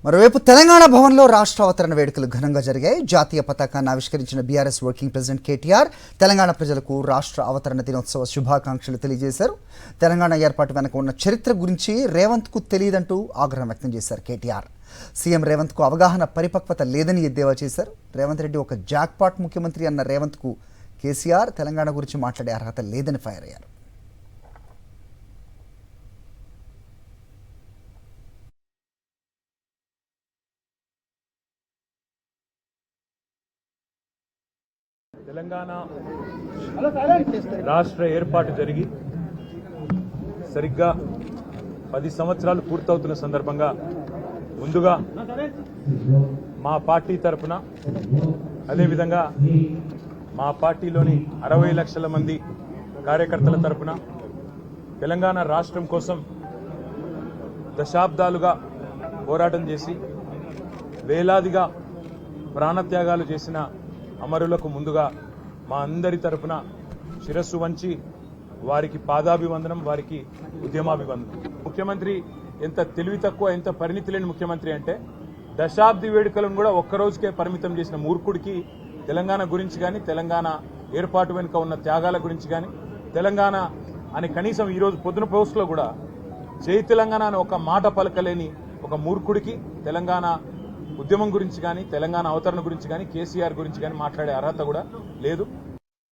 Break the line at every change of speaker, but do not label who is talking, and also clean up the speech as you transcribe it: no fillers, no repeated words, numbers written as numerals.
మరోవైపు తెలంగాణ భవన్లో రాష్ట్ర అవతరణ వేడుకలు ఘనంగా జరిగాయి. జాతీయ పతాకాన్ని ఆవిష్కరించిన బీఆర్ఎస్ వర్కింగ్ ప్రెసిడెంట్ కేటీఆర్ తెలంగాణ ప్రజలకు రాష్ట్ర అవతరణ దినోత్సవ శుభాకాంక్షలు తెలియజేశారు. తెలంగాణ ఏర్పాటు వెనుక ఉన్న చరిత్ర గురించి రేవంత్కు తెలియదంటూ ఆగ్రహం వ్యక్తం చేశారు కేటీఆర్. సీఎం రేవంత్కు అవగాహన పరిపక్వత లేదని ఎద్దేవా చేశారు. రేవంత్ రెడ్డి ఒక జాక్పాట్ ముఖ్యమంత్రి అన్న రేవంత్కు కేసీఆర్ తెలంగాణ గురించి మాట్లాడే అర్హత లేదని ఫైర్ అయ్యారు.
తెలంగాణ రాష్ట్ర ఏర్పాటు జరిగి సరిగ్గా 10 సంవత్సరాలు పూర్తవుతున్న సందర్భంగా ముందుగా మా పార్టీ తరఫున అదేవిధంగా మా పార్టీలోని 60 లక్షల మంది కార్యకర్తల తరఫున తెలంగాణ రాష్ట్రం కోసం దశాబ్దాలుగా పోరాటం చేసి వేలాదిగా ప్రాణత్యాగాలు చేసిన అమరులకు ముందుగా మా అందరి తరఫున శిరస్సు వంచి వారికి పాదాభివందనం, వారికి ఉద్యమాభివందనం. ముఖ్యమంత్రి ఎంత తెలివి తక్కువ, ఎంత పరిణితి లేని ముఖ్యమంత్రి అంటే దశాబ్ది వేడుకలను కూడా ఒక్కరోజుకే పరిమితం చేసిన మూర్ఖుడికి తెలంగాణ గురించి కానీ, తెలంగాణ ఏర్పాటు వెనుక ఉన్న త్యాగాల గురించి కానీ, తెలంగాణ అని కనీసం ఈరోజు పొద్దున పోస్టులో కూడా జై తెలంగాణ అని ఒక మాట పలకలేని ఒక మూర్ఖుడికి తెలంగాణ ఉద్యమం గురించి కానీ, తెలంగాణ అవతరణ గురించి కానీ, కేసీఆర్ గురించి కానీ మాట్లాడే అర్హత కూడా లేదు.